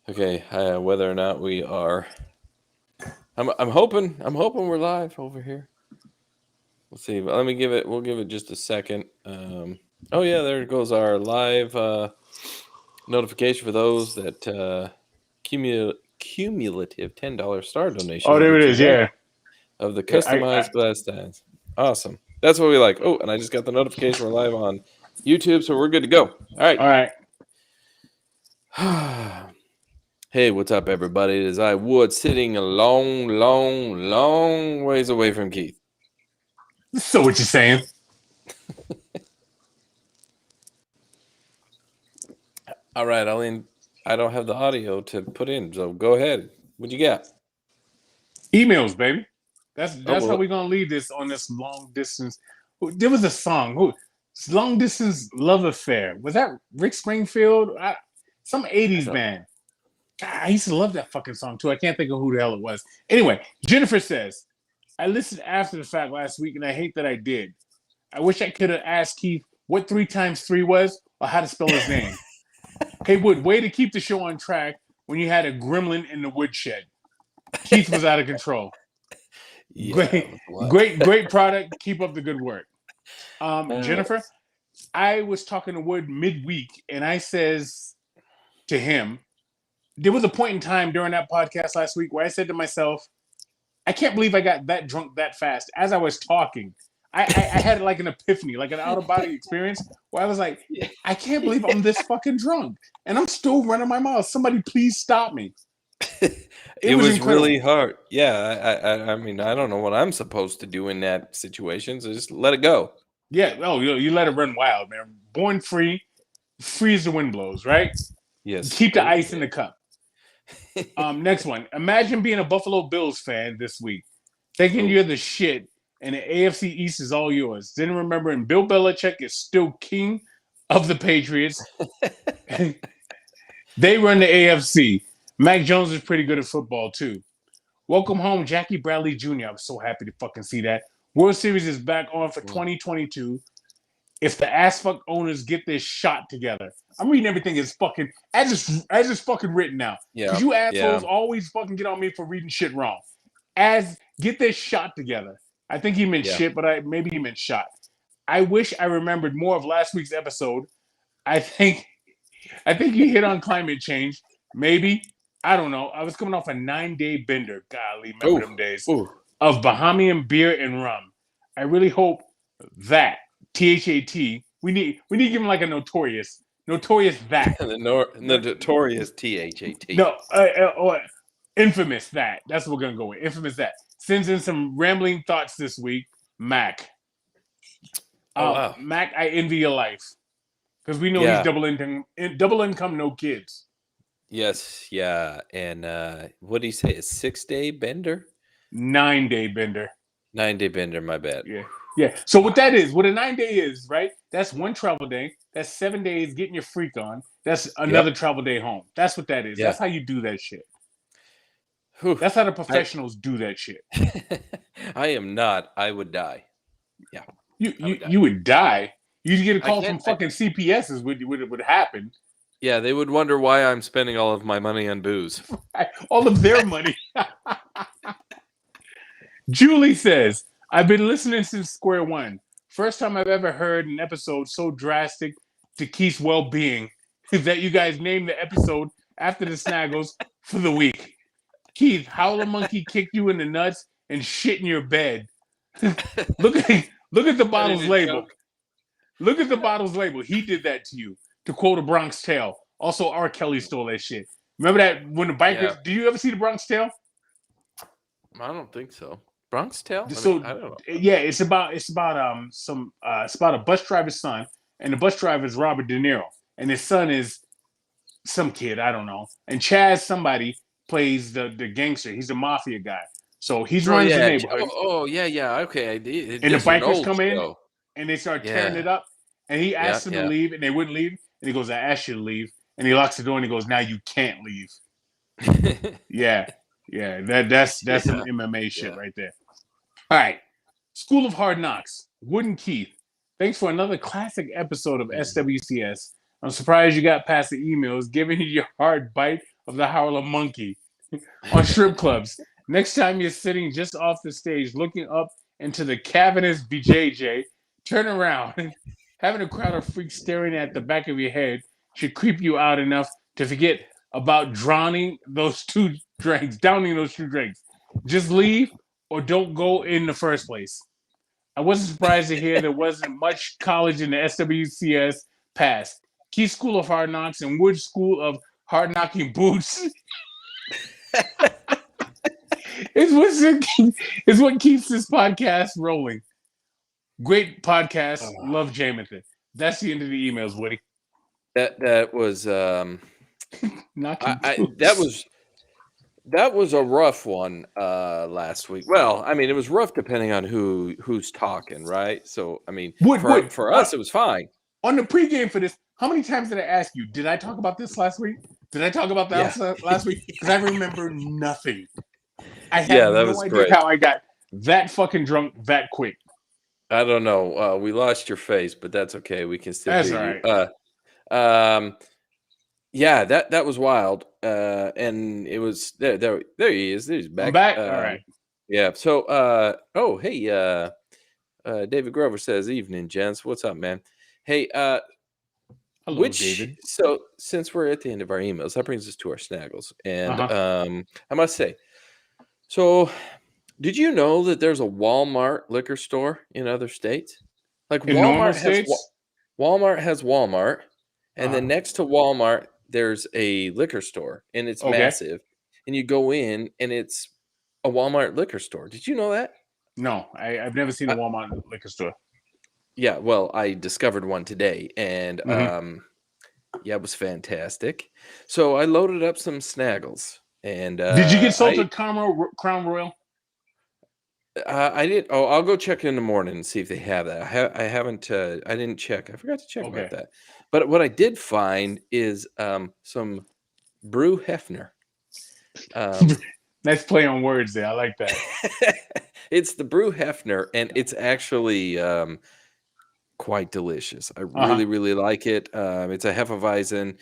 Okay, whether or not we are, I'm hoping we're live over here. We'll see. But let me give it. We'll give it just a second. Oh yeah, there goes our live notification for those that cumulative $10 star Oh, donation there get it you is. one Yeah, of the yeah. I customized glass stands. Awesome. That's what we like. Oh, and I just got the notification we're live on YouTube, so we're good to go. All right. all right. Hey, what's up, everybody? It is I, Wood, sitting a long, long, long ways away from Keith. So what you saying? All right, I don't have the audio to put in, so go ahead. What you got? Emails, baby. That's Oh, that's how well, we're gonna lead this on this long distance. There was a song. Long distance love affair. Was that Rick Springfield? Some I '80s don't. band. God, I used to love that fucking song too. I can't think of who the hell it was. Anyway, Jennifer says, I listened after the fact last week and I hate that I did. I wish I could have asked Keith what 3 times 3 was or how to spell his name. Hey, Wood, way to keep the show on track when you had a gremlin in the woodshed. Keith was out of control. Yeah, Great, what? great product. Keep up the good work. Uh, Jennifer, I was talking to Wood midweek and I says to him, there was a point in time during that podcast last week where I said to myself, I can't believe I got that drunk that fast. As I was talking, I had like an epiphany, like an out of body experience where I was like, yeah. I can't believe I'm this fucking drunk. And I'm still running my mouth. Somebody please stop me. It It was was really incredible. hard. Yeah, I mean, I don't know what I'm supposed to do in that situation, so just let it go. Yeah. Oh, you let it run wild, man. Born free, free as the wind blows, right? Yes. Keep the Oh, ice in the cup. Next one. Imagine being a Buffalo Bills fan this week, thinking oh, you're the shit, and the AFC East is all yours. Then remembering Bill Belichick is still king of the Patriots. They run the AFC. Mac Jones is pretty good at football too. Welcome home, Jackie Bradley Jr. I'm so happy to fucking see that. World Series is back on for oh, 2022. If the ass fuck owners get this shot together. I'm reading everything as fucking as it's fucking written now. Cause yeah, you yeah, assholes always fucking get on me for reading shit wrong. As get this shot together. I think he meant yeah. shit, but maybe he meant shot. I wish I remembered more of last week's episode. I think I think you hit on climate change. Maybe. I don't know. I was coming off a 9-day bender. Golly, remember Oh, them days oh. of Bahamian beer and rum. I really hope that THAT. We need to give him like a notorious that. The notorious THAT. No, infamous that. That's what we're gonna go with. Infamous that sends in some rambling thoughts this week. Mac, Oh wow. Mac, I envy your life because we know he's Yeah. double income, no kids. Yes. Yeah. And what do you say? A 6-day bender? 9-day bender. 9-day bender. My bad. Yeah. Yeah. So what that is, what a 9-day is, right? That's one travel day. That's 7 days getting your freak on. That's Yep. another travel day home. That's what that is. Yeah. That's how you do that shit. Whew. That's how the I professionals do that shit. I am not. I would die. Yeah, You I you would die. you would die. You'd get a I call can't. from fucking CPS is what would happen. Yeah, they would wonder why I'm spending all of my money on booze. All of their money. Julie says, I've been listening since square one. First time I've ever heard an episode so drastic to Keith's well being that you guys named the episode after the Snaggles for the week. Keith, how the monkey kicked you in the nuts and shit in your bed. Look at the I bottle's didn't label. choke. Look at the bottle's label. He did that to you. To quote a Bronx Tale. Also, R. Kelly stole that shit. Remember that when the Yeah, bikers? Do you ever see the Bronx Tale? I don't think so. Bronx Tale? I mean, So I don't know. yeah, it's about a bus driver's son, and the bus driver is Robert De Niro, and his son is some kid I don't know, and Chaz somebody plays the gangster. He's a mafia guy, so he Oh runs the yeah. neighborhood, Yeah, yeah. Okay, and the this is an bikers old come in show. and they start tearing Yeah, it up, and he yeah, asks them to yeah, leave, and they wouldn't leave, and he goes, "I asked you to leave," and he locks the door, and he goes, "Now you can't leave." Yeah, yeah, that's some yeah, MMA shit yeah. right there. All right. School of Hard Knocks. Wooden Keith. Thanks for another classic episode of Mhm. SWCS. I'm surprised you got past the emails, giving you your hard bite of the Howler Monkey on strip clubs. Next time you're sitting just off the stage, looking up into the cavernous BJJ, turn around. Having a crowd of freaks staring at the back of your head should creep you out enough to forget about downing those two drinks. Just leave or don't go in the first place. I wasn't surprised to hear there wasn't much college in the SWCS past. Key School of Hard Knocks and Wood School of Hard Knocking Boots is what keeps this podcast rolling. Great podcast. Love Jamathan. That's the end of the emails, Woody. That was Knocking that was a rough one last week. Well, I mean, it was rough depending on who's talking, right? So, I mean, for us, it was fine. On the pregame for this, how many times did I ask you, did I talk about this last week? Did I talk about that last week? Because I remember nothing. I have no idea how I got that fucking drunk that quick. I don't know. We lost your face, but that's okay. We can still hear you. Yeah, that was wild. And it was there he is. He's back. I'm back. All right. Yeah. So hey, David Grover says, "Evening, gents. What's up, man? Hey, hello, David. So since we're at the end of our emails, that brings us to our snaggles. And I must say, so did you know that there's a Walmart liquor store in other states? Like in Walmart states? Walmart has Walmart, and then next to Walmart there's a liquor store, and it's massive. And you go in, and it's a Walmart liquor store. Did you know that? No, I've never seen a Walmart liquor store. Yeah, well, I discovered one today, and it was fantastic. So I loaded up some snaggles, and did you get salted Crown Royal? I did. Oh, I'll go check in the morning and see if they have that. I haven't. I didn't check. I forgot to check about that. But what I did find is some Brew Hefner. Nice play on words there. I like that. It's the Brew Hefner, and it's actually quite delicious. I really, really like it. It's a Hefeweizen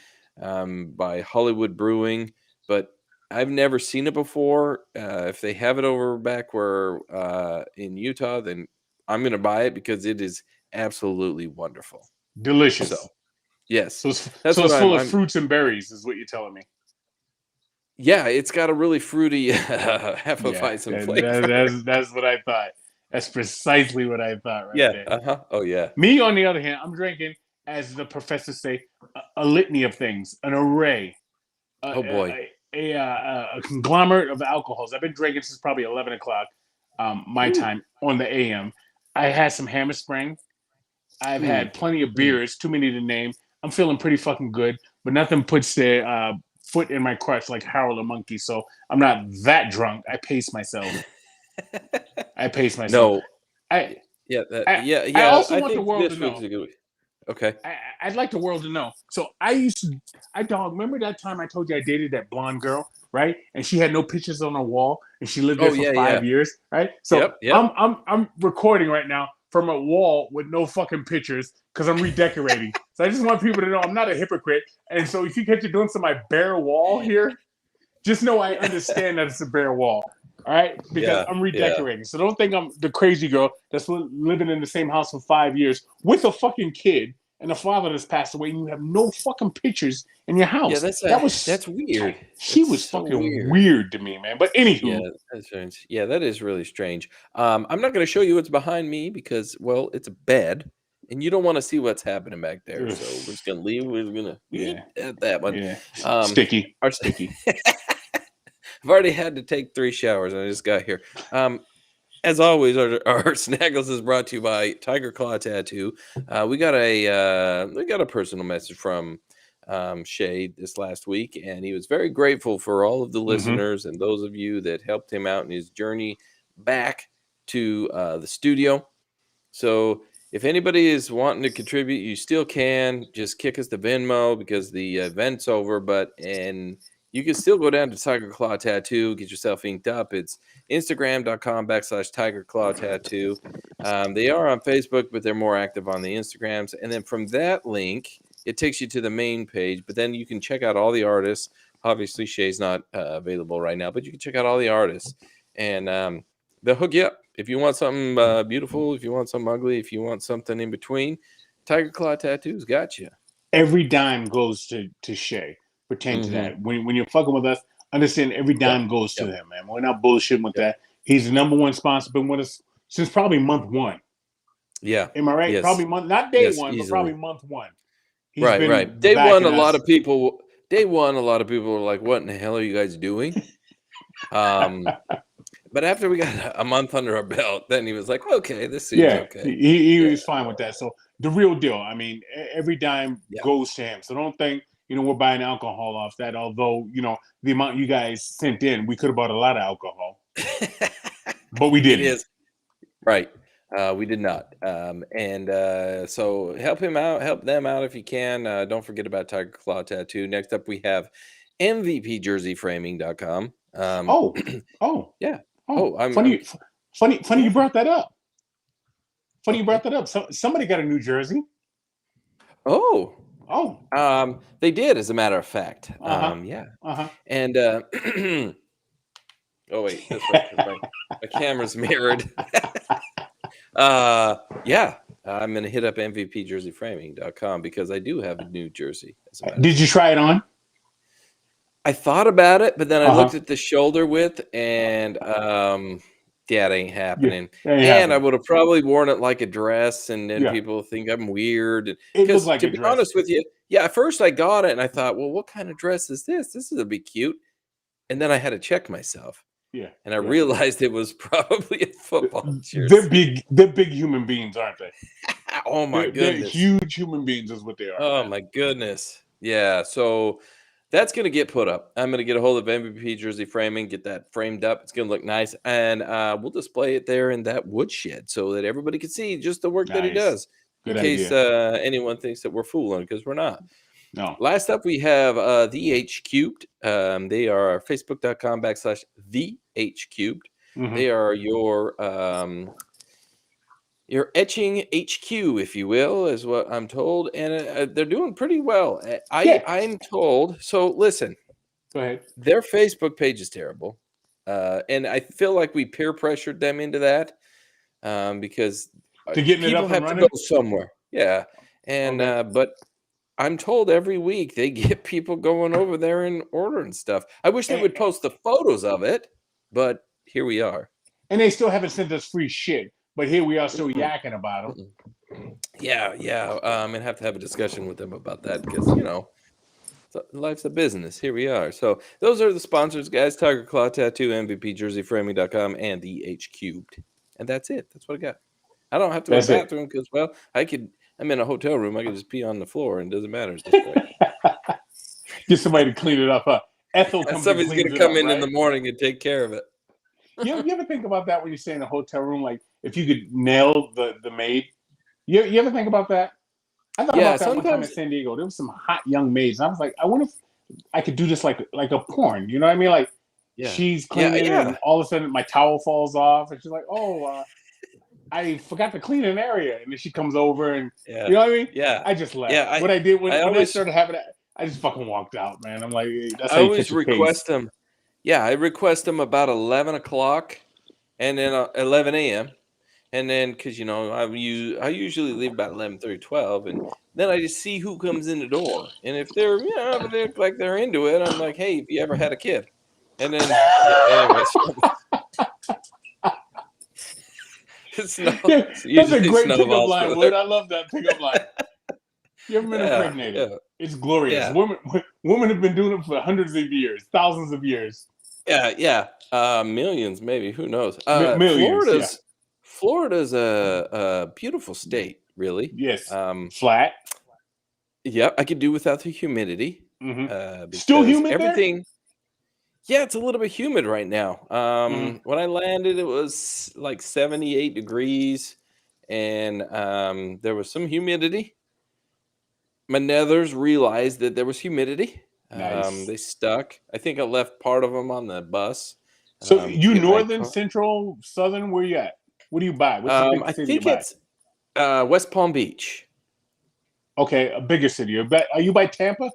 by Hollywood Brewing, but I've never seen it before. If they have it over back where in Utah, then I'm going to buy it because it is absolutely wonderful. Delicious. So, yes. So it's full of fruits and berries is what you're telling me. Yeah, it's got a really fruity Hefeweizen flavor. That's what I thought. That's precisely what I thought there. Oh, yeah. Me, on the other hand, I'm drinking, as the professors say, a litany of things, an array. Oh, boy. A conglomerate of alcohols. I've been drinking since probably 11 o'clock my time on the AM. I had some Hammer Spring. I've had plenty of beers, too many to name. I'm feeling pretty fucking good, but nothing puts their foot in my crutch like Harold the Monkey, so I'm not that drunk. I pace myself. No. I also want the world to know. Okay. I'd like the world to know. So remember that time I told you I dated that blonde girl, right? And she had no pictures on her wall, and she lived there for 5 years, right? So I'm recording right now from a wall with no fucking pictures because I'm redecorating. So I just want people to know I'm not a hypocrite. And so if you catch you doing some of my bare wall here, just know I understand that it's a bare wall. All right, because I'm redecorating. So don't think I'm the crazy girl that's living in the same house for 5 years with a fucking kid and a father that's passed away, and you have no fucking pictures in your house. Yeah, that's weird. She was so fucking weird to me, man. But anywho, that's strange. Yeah, that is really strange. I'm not going to show you what's behind me because, well, it's a bed, and you don't want to see what's happening back there. So we're just going to leave. We're going to at that one. Yeah. Sticky. I've already had to take 3 showers, and I just got here. As always, our Snaggles is brought to you by Tiger Claw Tattoo. We got a personal message from Shay this last week, and he was very grateful for all of the listeners and those of you that helped him out in his journey back to the studio. So if anybody is wanting to contribute, you still can. Just kick us to Venmo because the event's over, and you can still go down to Tiger Claw Tattoo, get yourself inked up. It's Instagram.com/Tiger Claw Tattoo. They are on Facebook, but they're more active on the Instagrams. And then from that link, it takes you to the main page, but then you can check out all the artists. Obviously, Shay's not available right now, but you can check out all the artists, and they'll hook you up. If you want something beautiful, if you want something ugly, if you want something in between, Tiger Claw Tattoos got you. Every dime goes to Shay. Pertain to that. When you're fucking with us, understand every dime goes to him, man. We're not bullshitting with that. He's the number one sponsor, been with us since probably month one. Yeah. Am I right? Yes. Probably not day one, easily. but probably month one. He's right, been right. Day one, a lot us. of people. Day one, a lot of people were like, "What in the hell are you guys doing?" But after we got a month under our belt, then he was like, "Okay, this seems okay." He was fine with that. So the real deal. I mean, every dime goes to him. So don't think we're buying alcohol off that. Although the amount you guys sent in, we could have bought a lot of alcohol, but we didn't. It is right. We did not. So help him out, help them out if you can. Don't forget about Tiger Claw Tattoo. Next up, we have MVPJerseyFraming.com. Yeah. Funny you brought that up. Funny you brought that up. So, somebody got a New Jersey. Oh. They did, as a matter of fact. And oh wait, that's right. My camera's mirrored. I'm gonna hit up MVPJerseyFraming.com because I do have a New Jersey. Did you try it on? I thought about it, but then I looked at the shoulder width, and it ain't happening. I would have probably worn it like a dress, and then people think I'm weird. Because to be honest with you, at first I got it, and I thought, well, what kind of dress is this? This is a bit cute. And then I had to check myself. Yeah. And I realized it was probably a football jersey. They're big human beings, aren't they? Oh my goodness. They're huge human beings is what they are. Oh my goodness. Yeah. So that's going to get put up. I'm going to get a hold of MVP Jersey Framing, get that framed up. It's going to look nice. And we'll display it there in that woodshed so that everybody can see just the work that he does. Good in case anyone thinks that we're fooling, because we're not. No. Last up, we have the H Cubed. They are facebook.com/the H Cubed. They are your etching HQ, if you will, is what I'm told, and they're doing pretty well. I'm told. So listen, go ahead. Their Facebook page is terrible, and I feel like we peer pressured them into that because people have to go somewhere. Yeah, and but I'm told every week they get people going over there and ordering stuff. I wish they would post the photos of it, but here we are. And they still haven't sent us free shit, but here we are still yakking about them. Yeah. I'm going to have a discussion with them about that because, life's a business. Here we are. So those are the sponsors, guys. Tiger Claw Tattoo, MVPJerseyFraming.com, and the H Cubed. And that's it. That's what I got. I don't have to go to the bathroom because, I'm in a hotel room. I can just pee on the floor and it doesn't matter at this point. Get somebody to clean it up. Ethel comes somebody's going to come in the morning and take care of it. You ever think about that when you stay in a hotel room? Like, if you could nail the maid? You ever think about that? I thought about that one time in San Diego. There was some hot young maids. And I was like, I wonder if I could do this like a porn. You know what I mean? Like, she's cleaning and all of a sudden my towel falls off. And she's like, I forgot to clean an area, and then she comes over, and you know what I mean? Yeah, I just left. Yeah, what I did when I started having it, I just fucking walked out, man. I'm like, that's how I always request them. Yeah, I request them about 11 o'clock, and then 11 a.m. And then because I usually leave about 11:30, 12, and then I just see who comes in the door, and if they're they look like they're into it, I'm like, hey, have you ever had a kid? And then anyways. That's a great pickup line, Wood. I love that pickup line. You ever been impregnated? Yeah. It's glorious. Yeah. Women have been doing it for hundreds of years, thousands of years. Yeah. Millions, maybe. Who knows? Millions. Florida's a beautiful state, really. Yes. Flat. Yeah, I could do without the humidity. Still humid everything. There? Yeah, it's a little bit humid right now. When I landed, it was like 78 degrees, and there was some humidity. My nethers realized that there was humidity. Nice. They stuck. I think I left part of them on the bus. So you northern, central, southern? Where you at? What do you buy? I think it's West Palm Beach. Okay, a bigger city. Are you by Tampa?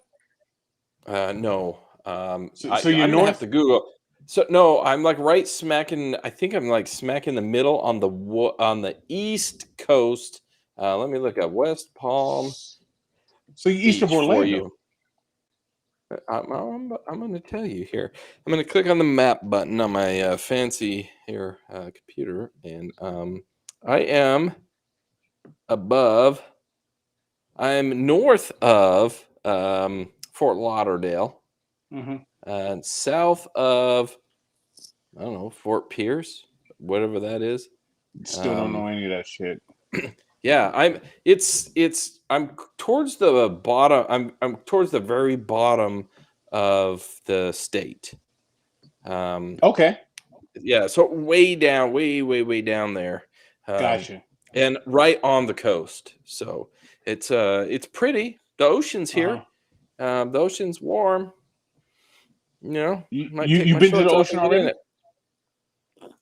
No. So you're I'm gonna have north. to Google. So no, I'm like right smack in. I think I'm like smack in the middle on on the east coast. Let me look at West Palm So you're east of Beach for Orlando. you. I'm going to tell you here. I'm going to click on the map button on my fancy here computer, and I am above. I'm north of Fort Lauderdale, Mm-hmm. and south of I don't know Fort Pierce, whatever that is. Still don't Um, know any of that shit. yeah, I'm towards the bottom. I'm towards the very bottom of the state. Um, Okay, Yeah, so way down, way down there, um, gotcha. and right on the coast. So it's pretty. The ocean's here. Uh-huh. The ocean's warm. You know, You, might you take you've my been to the shorts off ocean and get in already? it.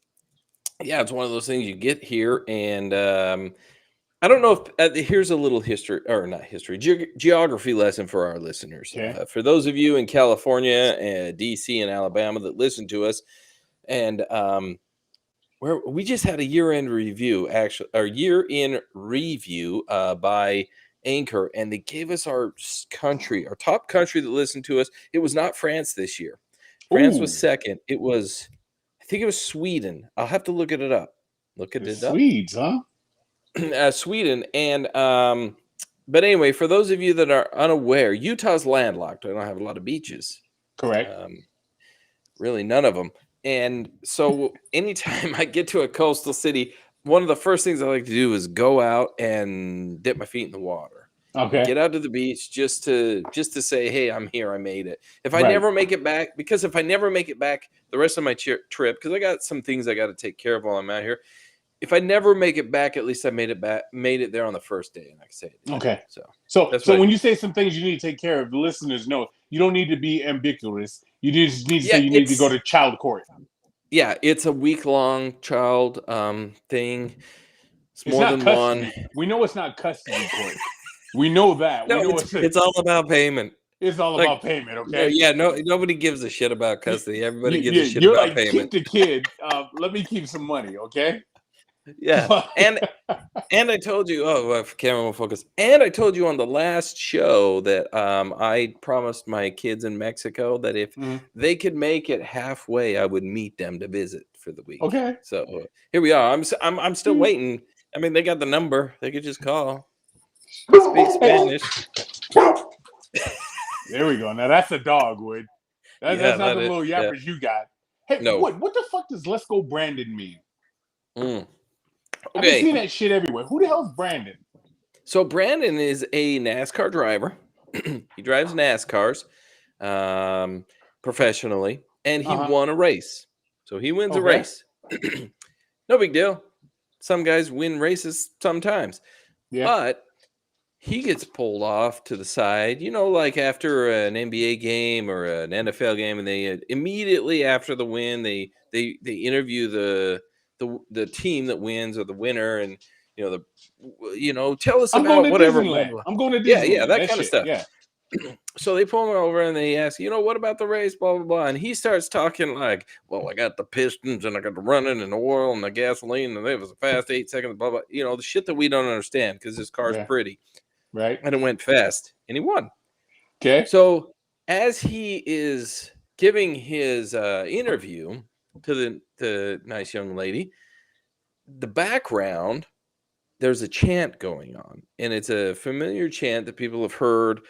Yeah, it's one of those things you get here, and I don't know if here's a little history or not history, geography lesson for our listeners. Okay. For those of you in California, DC, and Alabama that listen to us, and where we just had a year-end review, actually, our year-in review by Anchor, and they gave us our country, our top country that listened to us. It was not France this year. France was Ooh, second. It was, I think it was Sweden. I'll have to look it up. Look the it up. Swedes, huh? Sweden, and but anyway, for those of you that are unaware, Utah's landlocked. I don't have a lot of beaches. Correct. Um, really none of them. And so anytime I get to a coastal city, one of the first things I like to do is go out and dip my feet in the water and Okay. get out to the beach just to say, hey, I'm here, I made it. If I Right. never make it back, because if I never make it back the rest of my trip, because I got some things I got to take care of while I'm out here. If I never make it back, at least I made it there on the first day, and I can say I did. Okay. So So that's so what I when do. you say some things you need to take care of, the listeners know you don't need to be ambiguous. You just need to say Yeah, you need to go to child court. it's a week-long child thing. It's It's more not than one. custody. We know it's not custody court. We know that. We No, know it's all about payment. it's all Like, about payment. no, Okay. yeah, no, nobody gives a shit about You, custody. Everybody gives a shit you're about like payment. keep the kid. Let me keep some money. Okay. Yeah, and I told you, camera will focus. And I told you on the last show that I promised my kids in Mexico that if Mhm. they could make it halfway, I would meet them to visit for the week. Okay. So here we are. I'm still waiting. I mean, they got the number. They could just call. I speak Spanish. There we go. Now that's a dog, Wood. Yeah, That's not that the is. little Yeah, yappers you got. Hey, no. Wood, what the fuck does "Let's Go Brandon" mean? Mm. I've been Okay, seeing that shit everywhere. Who the hell's Brandon? so Brandon is a NASCAR driver. He drives NASCARs um, professionally, and he Uh huh. won a race. So he wins a Okay. race. No big deal. Some guys win races sometimes, Yeah. but he gets pulled off to the side, like after an NBA game or an NFL game, and they immediately after the win, they interview the team that wins or the winner, and tell us I'm going about to whatever, blah, Disneyland. blah. I'm going to Yeah, Disneyland. that That kind of shit. stuff. Yeah. So they pull him over and they ask, what about the race, blah, blah, blah. And he starts talking like, well, I got the pistons and I got the running and the oil and the gasoline and it was a fast 8 seconds, blah, blah. The shit that we don't understand because his car's Yeah. pretty Right. and it went fast and he won. Okay. So as he is giving his interview to the nice young lady, the background, there's a chant going on, and it's a familiar chant that people have heard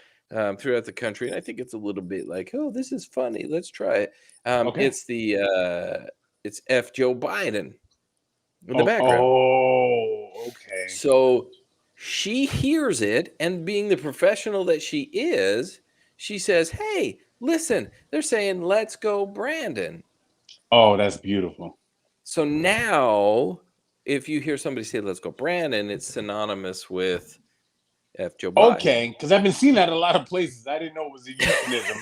throughout the country. And I think it's a little bit like, oh, this is funny. Let's try it. Okay. It's F Joe Biden in the Oh. background. Oh. Okay. So she hears it, and being the professional that she is, she says, "Hey, listen, they're saying let's go, Brandon." Oh, that's beautiful. So now, if you hear somebody say "let's go, Brandon," it's synonymous with F Joe Biden. Okay, because I've been seeing that a lot of places. I didn't know it was a euphemism.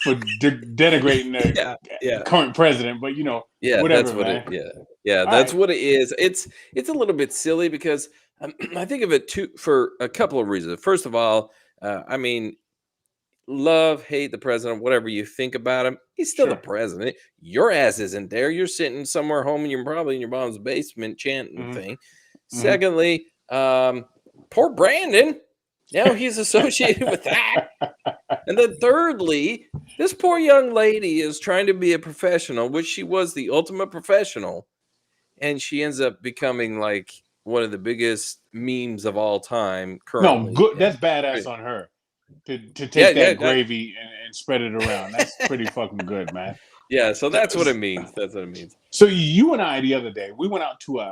for denigrating the Yeah, yeah. current president, but Yeah, that's whatever, what it man. yeah, All that's right. what it is. It's a little bit silly because, I think of it too for a couple of reasons. First of all, I mean, love, hate the president, whatever you think about him, he's still the Sure. president. Your ass isn't there. You're sitting somewhere home and you're probably in your mom's basement chanting Hmm. thing. Hmm. Secondly, poor Brandon. Now he's associated with that. And then thirdly, this poor young lady is trying to be a professional, which she was the ultimate professional, and she ends up becoming like one of the biggest memes of all time No, currently. good. That's And badass on her to yeah, take yeah, that gravy and spread it around. That's pretty fucking good, man. yeah. So So, that's what it means. That's what it means. so you and I the other day, we went out to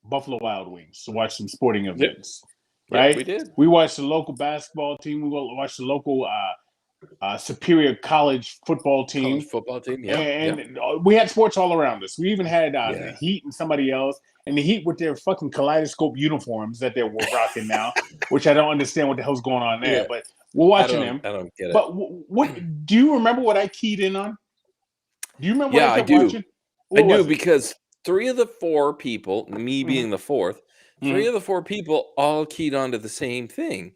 Buffalo Wild Wings to watch some sporting Yep, events, yep. right? We did We watched the local basketball team. We watched the local Superior College football college team, football team. Yep, yep. and we had sports all around us. We even had the Yeah, Heat and somebody else, and the Heat with their fucking kaleidoscope uniforms that they were rocking now, which I don't understand what the hell's going on there. yeah. But we're watching them. I don't get it. But what do you remember? What I keyed in on? Do you remember what I Yeah, I kept do. watching? I What do was it? because three of the four people, me Hmm. being the fourth, three Hmm. of the four people all keyed onto the same thing: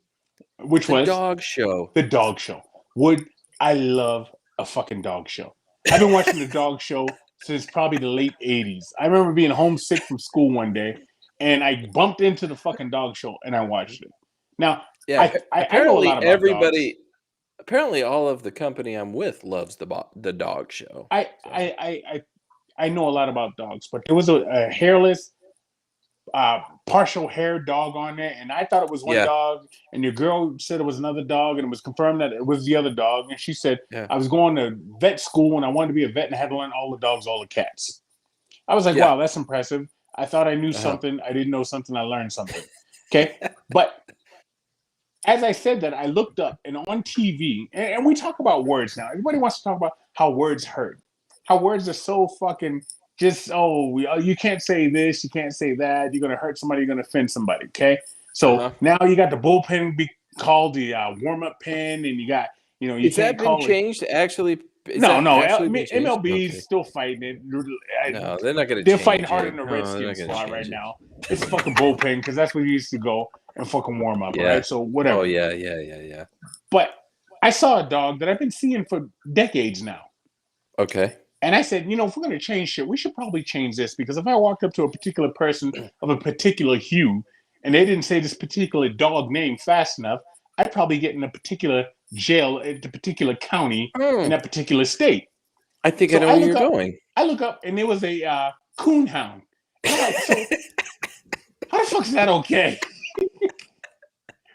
Which the was dog show. the dog show. Would I love a fucking dog show? I've been watching the dog show since probably the late 80s. I remember being homesick from school one day and I bumped into the fucking dog show and I watched it. Now, Yeah, I know a lot apparently about dogs. everybody, apparently all of the company I'm with loves the dog show. I So I I I, I know a lot about dogs, but there was a hairless partial hair dog on there, and I thought it was one yeah, dog, and your girl said it was another dog, and it was confirmed that it was the other dog. And she said, yeah, I was going to vet school and I wanted to be a vet and I had to learn all the dogs, all the cats. I was like, yeah. wow, that's impressive. I thought I knew Uh-huh. something. I didn't know something. I learned something. Okay. But as I said that, I looked up and on TV, and we talk about words now. Everybody wants to talk about how words hurt, how words are so fucking just, you can't say this, you can't say that. You're going to hurt somebody, you're going to offend somebody. Okay. So Uh-huh. now you got the bullpen be called the warm up pen, and you got, you Is can't that been call it. changed? Actually, is No, that no, actually been changed? MLB is Okay. still fighting it. No, they're not going to They're fighting change harder it. than the No, they're not Redskins going to squad right change it. now. It's fucking bullpen because that's where you used to go and fucking warm up, Yeah. right? So Oh whatever. yeah, yeah, yeah, yeah. But I saw a dog that I've been seeing for decades now. Okay. And I said, if we're going to change shit, we should probably change this because if I walked up to a particular person of a particular hue and they didn't say this particular dog name fast enough, I'd probably get in a particular jail at the particular county in Hmm. that particular state. I think I So know where you're going. I look up, and there was a coon hound. And I'm like, so how the fuck is that okay?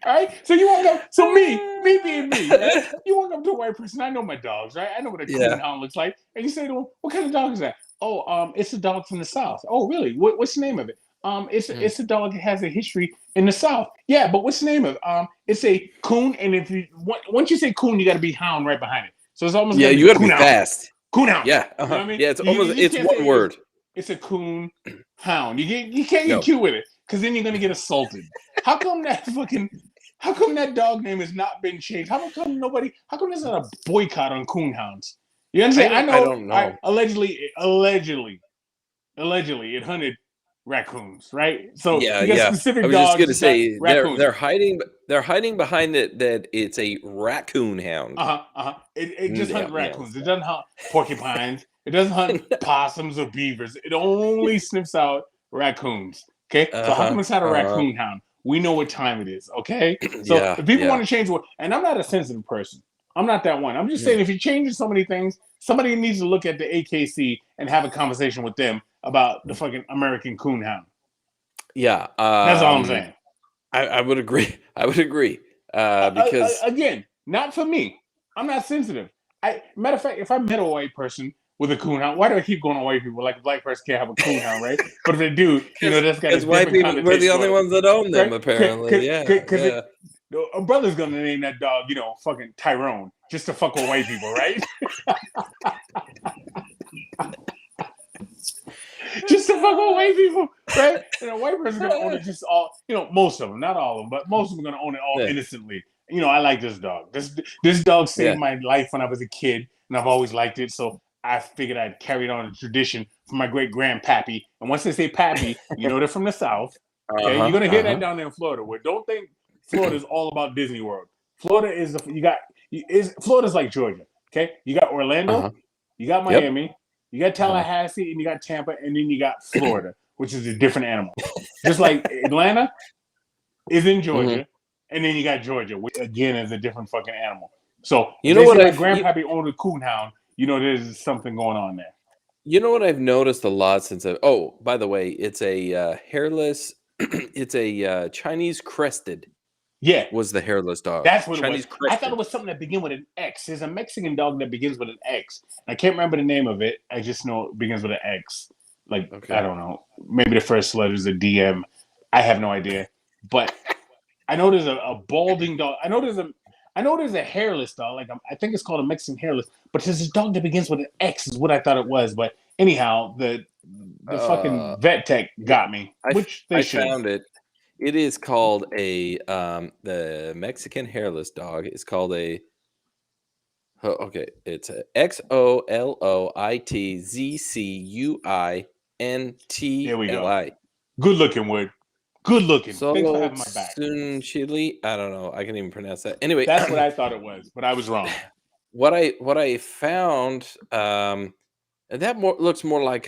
All right. So you walk up, so me being me, right? You walk up to a white person. I know my dogs, right? I know what a Yeah. coonhound looks like. And you say to them, "What kind of dog is that?" "Oh, it's a dog from the South." "Oh, really? What's the name of it?" Hmm. It's a dog that has a history in the South." "Yeah, but what's the name of it?" It's a coon, and if you once you say coon, you got to be hound right behind it. So it's almost Yeah, got to you be got to be coonhound, fast. coonhound. Yeah. You know Uh-huh. what I mean? Yeah, it's You almost just it's can't one say word. it's a coon hound. You can't get No. cute with it because then you're gonna get assaulted. How come that fucking how come that dog name has not been changed? How come there's not a boycott on coonhounds? You understand? I I know don't know. allegedly it hunted raccoons, right? So Yeah, you got yeah. I specific was just dogs, gonna you got say raccoons. they're hiding behind it that it's a raccoon hound. It just Yeah, hunts yeah. raccoons. It doesn't hunt porcupines. It doesn't hunt possums or beavers. It only sniffs out raccoons. Okay, so how come Uh-huh. it's not a Uh-huh. raccoon hound? We know what time it is. Okay, so Yeah, if people yeah. want to change what, and I'm not a sensitive person. I'm not that one. I'm just Mm. saying if you're changing so many things, somebody needs to look at the AKC and have a conversation with them about the fucking American coonhound. Yeah. That's all I'm saying. I would agree. I would agree. Because Again, not for me. I'm not sensitive. Matter of fact, if I met a white person with a coonhound, why do I keep going on white people? Like a black person can't have a coonhound, right? But if they do, that's got a because white different people we're the connotation only to it, ones that own them, right? apparently. Yeah, Because yeah. a brother's gonna name that dog, fucking Tyrone, just to fuck with white people, right? Just to fuck with white people, right? And a white person's gonna own it just all, most of them, not all of them, but most of them are gonna own it all Yeah, innocently. I like this dog. This dog saved yeah. my life when I was a kid, and I've always liked it. So I figured I'd carry on a tradition from my great grandpappy. And once they say pappy, you know they're from the South. Okay, you're Uh-huh, gonna hear that uh-huh, down there in Florida. Where don't think Florida is all about Disney World. Florida is Florida's like Georgia. Okay, you got uh-huh. Orlando, you got Yep. Miami, you got Uh-huh. Tallahassee, and you got Tampa, and then you got Florida, which is a different animal. Just like Atlanta is in Mhm. Georgia, and then you got Georgia, which again is a different fucking animal. So You if know they say what my I've you, grandpappy owned a coonhound, you know there's something going on there. you know what I've noticed a lot since I oh, by the way, it's a, hairless it's a, Chinese crested Yeah, was the hairless dog. that's what it was. Chinese I thought it crested. was something that began with an X. There's a Mexican dog that begins with an X. I can't remember the name of it. I just know it begins with an X. Like, I Okay. don't know. Maybe the first letter is a DM. I have no idea. But I know there's a balding dog. I know there's a hairless dog. Like I think it's called a Mexican hairless. But there's this dog that begins with an X is what I thought it was. But anyhow, the Uh, fucking vet tech it got me, I f which they I should. found it. It is called a, the Mexican hairless dog is called a oh, okay, it's a There we go. XOLOITZUINTLI. Good looking, Wood. Good looking. Thanks for Solo having my back. Tsunchili? I don't know, I can't even pronounce that. Anyway, That's what I thought it was, but I was wrong. what I found, and that more looks more like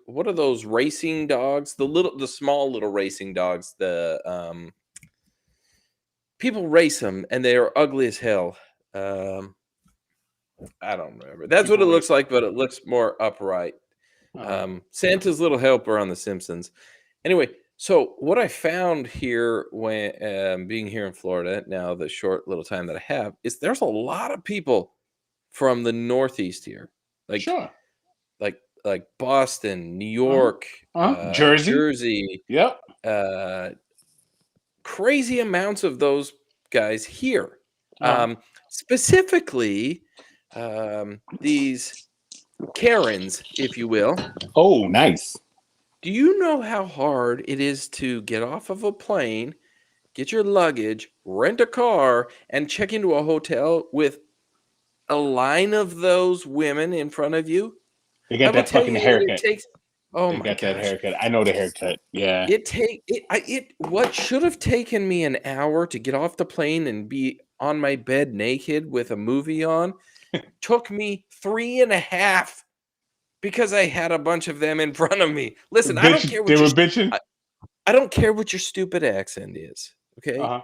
what are those racing dogs? The small little racing dogs, people race them and they are ugly as hell. Um, I don't remember. That's what People it looks race. like, but it looks more upright. Uh-huh. Santa's little helper on The Simpsons. Anyway, so what I found here when being here in Florida now, the short little time that I have, is there's a lot of people from the Northeast here, like Sure. like Boston, New Uh-huh. York, Uh-huh. Jersey. Jersey, Yep. uh, crazy amounts of those guys here. Uh-huh. Specifically, these Karens, if you will. Oh, nice. Do you know how hard it is to get off of a plane, get your luggage, rent a car, and check into a hotel with a line of those women in front of you? They I got will that tell fucking you that it haircut. takes oh They my got that gosh. haircut. I know the haircut. Yeah. It what should have taken me an hour to get off the plane and be on my bed naked with a movie on, took me 3.5 because I had a bunch of them in front of me. Listen, I don't Bitch, care they what were bitching. I don't care what your stupid accent is, okay? Uh-huh.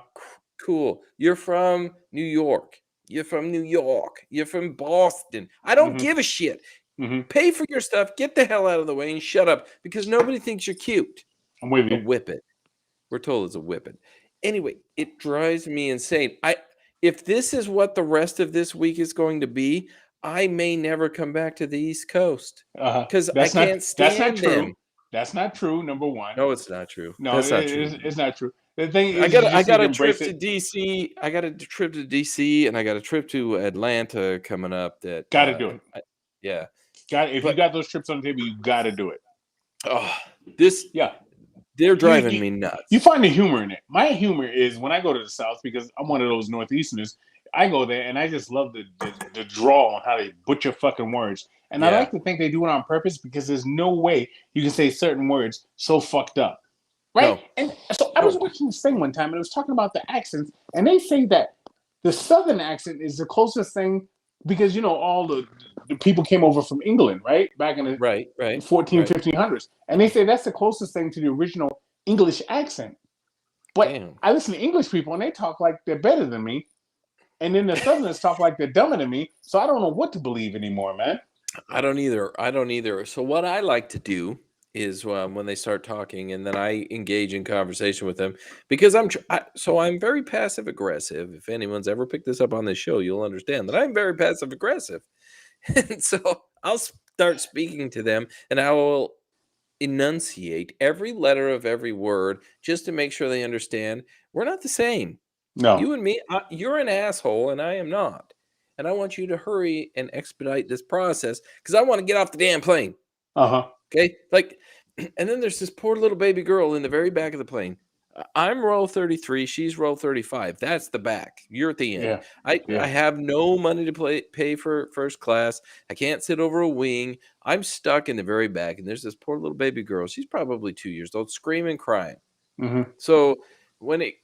Cool. You're from New York. You're from New York. You're from Boston. I don't Mm-hmm. give a shit. Mm-hmm. Pay for your stuff. Get the hell out of the way and shut up because nobody thinks you're cute. I'm with A you. whippet. We're told it's a whippet. Anyway, it drives me insane. If this is what the rest of this week is going to be, I may never come back to the East Coast Uh-huh. because I That's not can't that's not stand true. them. That's not true, number one. No, it's not true. No, That's not true. it's not true. The thing I is got you a, I just need got to a trip embrace to it. DC. I got a trip to DC, and I got a trip to Atlanta coming up. Gotta do it. Yeah, If you but got those trips on the table, you gotta do it. oh, this Yeah. they're you, driving you me you nuts. find the humor in it. My humor is when I go to the South because I'm one of those Northeasterners. I go there and I just love the draw on how they butcher fucking words. And I Yeah, like to think they do it on purpose because there's no way you can say certain words so fucked up. Right? no, And so I was no, watching this thing one time and it was talking about the accents, and they say that the Southern accent is the closest thing because all the people came over from England, right? Back in the right, right, 14, right. 1500s. And they say that's the closest thing to the original English accent. But Damn, I listen to English people and they talk like they're better than me. And then the Southerners talk like they're dumber than me. So I don't know what to believe anymore, man. I don't either. I don't either. So what I like to do is when they start talking, and then I engage in conversation with them because I'm very passive aggressive. If anyone's ever picked this up on this show, you'll understand that I'm very passive aggressive. And so I'll start speaking to them and I will enunciate every letter of every word just to make sure they understand we're not the same. No. You and me, you're an asshole and I am not. And I want you to hurry and expedite this process because I want to get off the damn plane. Uh huh. Okay. And then there's this poor little baby girl in the very back of the plane. I'm row 33, she's row 35. That's the back. You're at the end. Yeah. I Yeah. have no money to pay for first class. I can't sit over a wing. I'm stuck in the very back, and there's this poor little baby girl. She's probably 2 years old, screaming, crying. Mm-hmm. So when it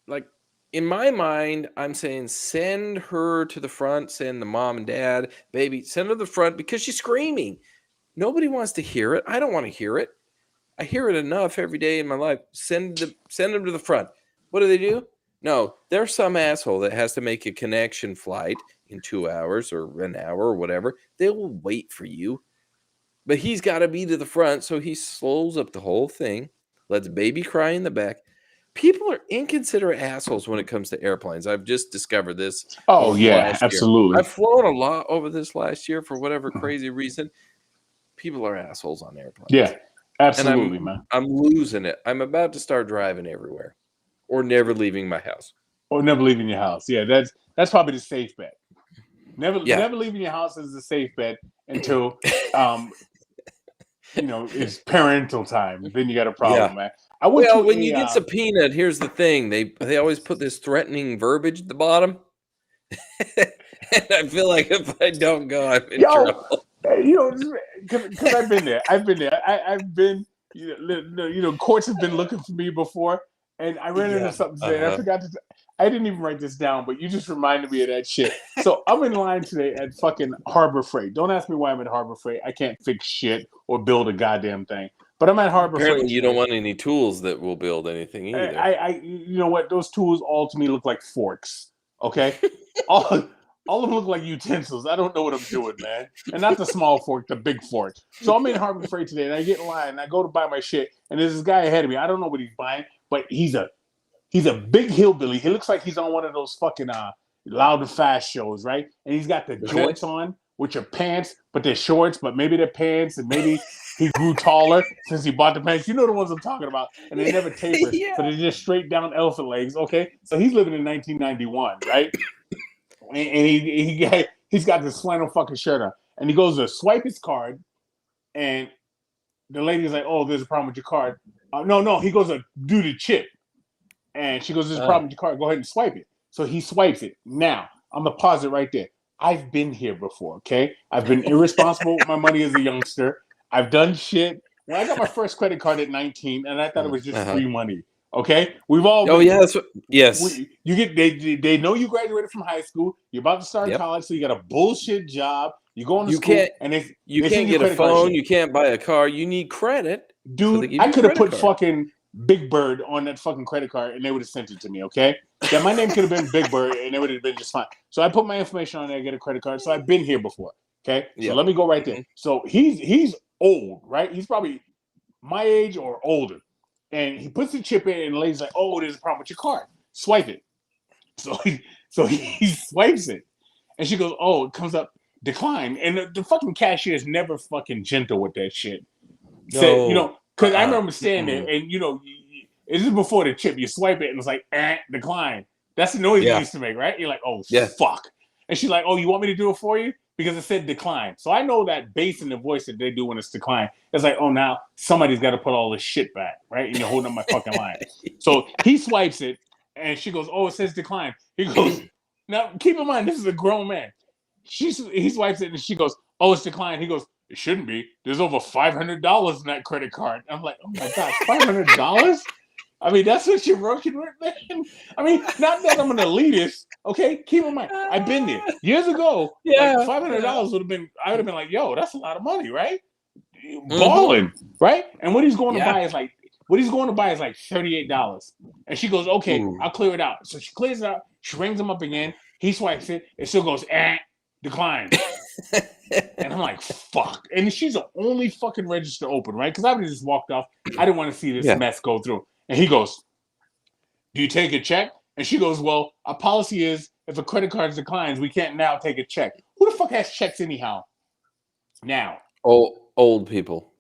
like in my mind, I'm saying send her to the front, send the mom and dad, baby, send her to the front because she's screaming. Nobody wants to hear it. I don't want to hear it. I hear it enough every day in my life. Send them to the front. What do? No, there's some asshole that has to make a connection flight in 2 hours or an hour or whatever. They will wait for you. But he's got to be to the front, so he slows up the whole thing, lets baby cry in the back. People are inconsiderate assholes when it comes to airplanes. I've just discovered this Oh over the yeah, last year. absolutely. I've flown a lot over this last year for whatever crazy reason. People are assholes on airplanes. Yeah, absolutely, And man. I'm losing it. I'm about to start driving everywhere or never leaving my house. Or never leaving your house. Yeah, that's probably the safe bet. Never Yeah. never leaving your house is the safe bet until it's parental time. Then you got a problem, man. I went to when you get subpoenaed, here's the thing. They always put this threatening verbiage at the bottom. And I feel like if I don't go, I'm in trouble. Because I've been there. I've been, courts have been looking for me before. And I ran into something today. And I didn't even write this down, but you just reminded me of that shit. So I'm in line today at fucking Harbor Freight. Don't ask me why I'm at Harbor Freight. I can't fix shit or build a goddamn thing. But I'm at Harbor Freight. Apparently, you don't want any tools that will build anything either. You know what? Those tools all to me look like forks. Okay, all of them look like utensils. I don't know what I'm doing, man. And not the small fork, the big fork. So I'm in Harbor Freight today, and I get in line, and I go to buy my shit, and there's this guy ahead of me. I don't know what he's buying, but he's a big hillbilly. He looks like he's on one of those fucking Loud and Fast shows, right? And he's got the jorts on, which are pants, but they're shorts, but maybe they're pants, and maybe he grew taller since he bought the pants. You know the ones I'm talking about. And they never taper, so they're just straight down elephant legs, okay? So he's living in 1991, right? And he's got this flannel fucking shirt on. And he goes to swipe his card, and the lady's like, oh, there's a problem with your card. No, he goes to do the chip. And she goes, there's a problem with your card. Go ahead and swipe it. So he swipes it. Now, I'm going to pause it right there. I've been here before, okay? I've been irresponsible with my money as a youngster. I've done shit. When I got my first credit card at 19, and I thought it was just free money, okay? We've all yes. You get they know you graduated from high school. You're about to start college, so you got a bullshit job. You go into school, and you can't get a phone. You can't buy a car. You need credit. Dude, I could have put fucking Big Bird on that fucking credit card, and they would have sent it to me, okay? Yeah, my name could have been Big Bird, and it would have been just fine. So I put my information on there, get a credit card. So I've been here before, okay? So let me go right there. So he's old, right? He's probably my age or older. And he puts the chip in, and the lady's like, oh, there's a problem with your card. Swipe it. So he swipes it. And she goes, oh, it comes up, decline. And the fucking cashier is never fucking gentle with that shit. So, because I remember standing there, and this is before the chip. You swipe it, and it's like, decline. That's the noise you used to make, right? You're like, oh, fuck. And she's like, oh, you want me to do it for you? Because it said decline. So I know that bass in the voice that they do when it's decline. It's like, oh, now somebody's got to put all this shit back, right? And you're holding up my fucking line. So he swipes it, and she goes, oh, it says decline. He goes, now keep in mind, this is a grown man. He swipes it, and she goes, oh, it's declined. He goes, it shouldn't be. There's over $500 in that credit card. I'm like, oh my God, $500? I mean, that's what you're working with, man. I mean, not that I'm an elitist, okay? Keep in mind, I've been there years ago. Like $500 would have been. I would have been like, yo, that's a lot of money, right? Balling, right? And what he's going to buy is like $38. And she goes, okay, I'll clear it out. So she clears it out. She rings him up again. He swipes it. It still goes, decline. And I'm like, fuck. And she's the only fucking register open, right? Because I would have just walked off. I didn't want to see this mess go through. And he goes, do you take a check? And she goes, well, our policy is if a credit card declines, we can't now take a check. Who the fuck has checks anyhow? Now. Old people.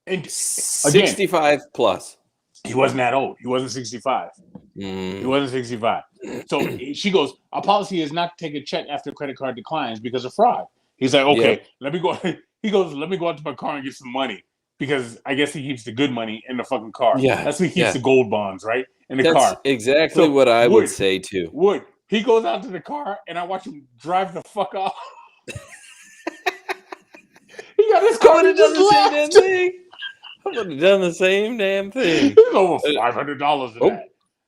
And 65 plus. He wasn't that old. He wasn't 65. He wasn't 65. So she goes, our policy is not to take a check after a credit card declines because of fraud. He's like, okay, let me go. He goes, let me go out to my car and get some money. because I guess he keeps the good money in the fucking car. Yeah, That's when he keeps yeah. the gold bonds, right? In the That's car. exactly So what I would say too. he goes out to the car and I watch him drive the fuck off. He got his I car would and he have done just the same damn left. thing. I would have done the same damn thing. There's over $500 of that. Oh,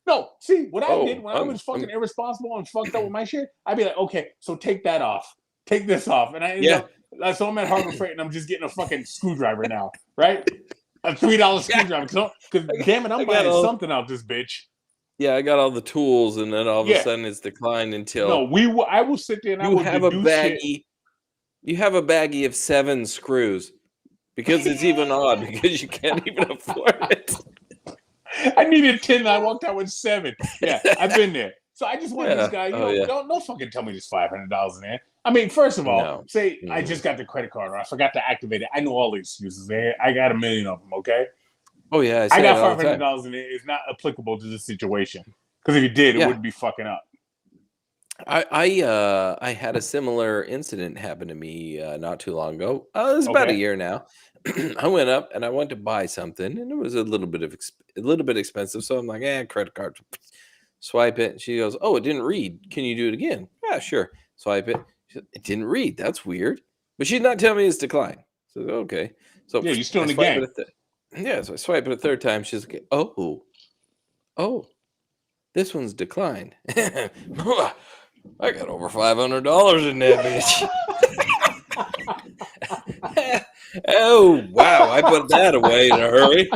No, see what I did oh, when I was fucking irresponsible and fucked up with my shit. I'd be like, okay, so take that off, take this off, and I end yeah, up. So I'm at Harbor Freight and I'm just getting a fucking screwdriver now, right? A $3 yeah. screwdriver. Because damn it, I I'm got buying all. something out this bitch. Yeah, I got all the tools, and then all of a Yeah. sudden it's declined No, until I will sit there and I you will have a deduce shit. baggie. You have a baggie of 7 screws because it's even odd because you can't even afford it. I needed 10 and I walked out with 7. Yeah, I've been there. So I just want this guy, don't fucking tell me there's $500 in there. I mean, first of all, No. say I just got the credit card or I forgot to activate it. I know all the excuses, man. I got a million of them, okay? Oh yeah, I got it all the time. $500 in it. It's not applicable to this situation. Because if you did, it Yeah. wouldn't be fucking up. I had a similar incident happen to me not too long ago. It was about a Okay. year now. I went up and I went to buy something, and it was a little bit expensive. So I'm like, credit card, swipe it. She goes, "Oh, it didn't read. Can you do it again?" Yeah, sure. Swipe it. She said, it didn't read. That's weird. But she's not telling me it's declined. So okay. So Yeah, you're still in I the swipe game. so I swipe it a third time. She's like, "Oh, this one's declined." I got over $500 in that bitch. Oh, wow. I put that away in a hurry.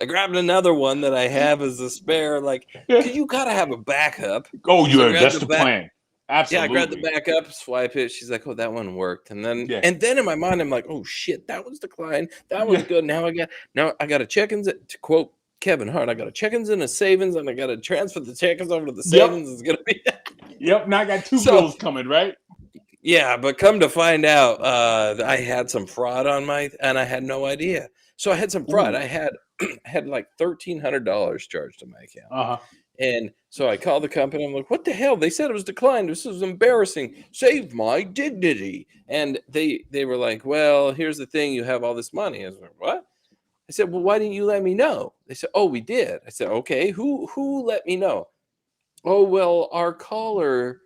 I grabbed another one that I have as a spare. Like, because you got to have a backup. Oh, that's the plan. Absolutely. Yeah, I grabbed the backup, swipe it. She's like, "Oh, that one worked." And then in my mind, I'm like, "Oh shit, that one's declined. That one's good. Now I got to check-ins to quote Kevin Hart. I got to check-ins into savings, and I got to transfer the check-ins over to the savings. It's gonna be Yep. Now I got 2 bills coming, right? Yeah, but come to find out, I had some fraud and I had no idea. So I had some fraud. Ooh. I had like $1,300 charged to my account. Uh-huh. And so I called the company. I'm like, "What the hell? They said it was declined. This is embarrassing. Save my dignity." And they were like, "Well, here's the thing. You have all this money." I was like, "What?" I said, "Well, why didn't you let me know?" They said, "Oh, we did." I said, "Okay, who let me know?" "Oh, well, our caller,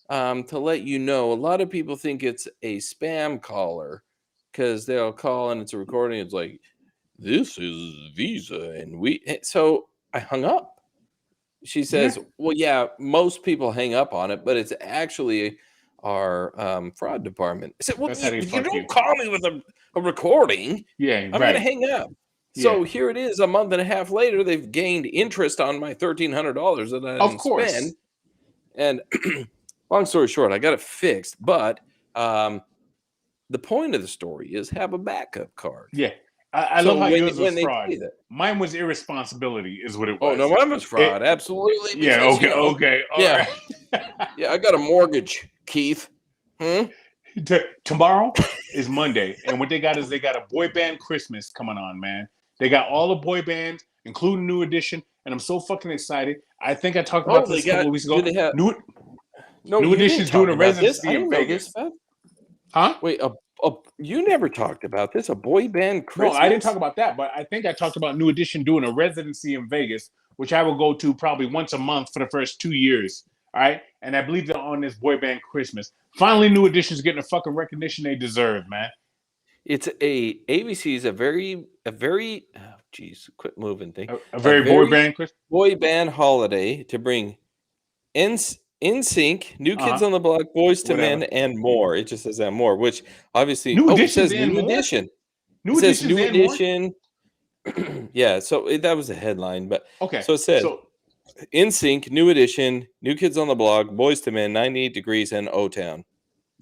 to let you know, a lot of people think it's a spam caller because they'll call and it's a recording. It's like, this is Visa, and so I hung up." She says, "Well, yeah, most people hang up on it, but it's actually our fraud department." I said, "Well, you don't call me with a recording. Yeah, I'm going to hang up." So here it is, a month and a half later, they've gained interest on my $1,300 that I didn't spend. And long story short, I got it fixed. But the point of the story is have a backup card. Yeah. I love how yours was fraud. Mine was irresponsibility, is what it was. Oh, no, mine was fraud. Absolutely. Yeah, okay, okay. All right. Yeah, I got a mortgage, Keith. Tomorrow is Monday, and what they got is they got a boy band Christmas coming on, man. They got all the boy bands, including New Edition, and I'm so fucking excited. I think I talked about this a couple of weeks ago. New Edition's doing a residency in Vegas. Huh? Wait, you never talked about this, a boy band Christmas? No, I didn't talk about that, but I think I talked about New Edition doing a residency in Vegas, which I will go to probably once a month for the first 2 years. All right. And I believe they're on this boy band Christmas. Finally, New Edition's getting the fucking recognition they deserve, man. It's ABC is a very, geez, quit moving thing. A very boy band Christmas? Boy band holiday to bring NSYNC, New Kids on the Block, Boys to Men, and more. It just says that more, which obviously it says New Edition. New Edition. New Edition. Yeah, so that was the headline, but okay. So it says NSYNC, New Edition, New Kids on the Block, Boys to Men, 98 Degrees, and O-Town.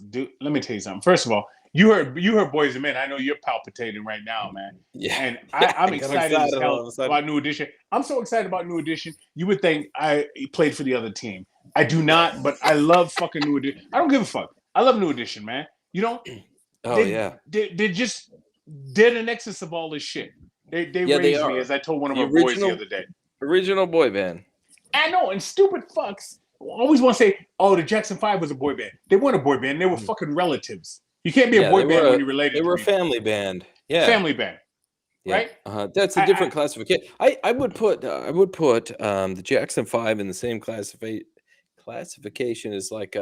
Dude, let me tell you something. First of all, you heard Boys to Men. I know you're palpitating right now, man. Yeah, and I'm excited as hell about New Edition. I'm so excited about New Edition. You would think I played for the other team. I do not, but I love fucking New Edition. I don't give a fuck. I love New Edition, man. You know? They're the nexus of all this shit. They raised me, as I told one of my boys the other day. Original boy band. I know, and stupid fucks always want to say, "Oh, the Jackson 5 was a boy band." They weren't a boy band. They were fucking relatives. You can't be a boy band when you're related. They were a family band. Yeah, family band. Yeah, right? that's a I different classification. I would put the Jackson Five in the same classification as like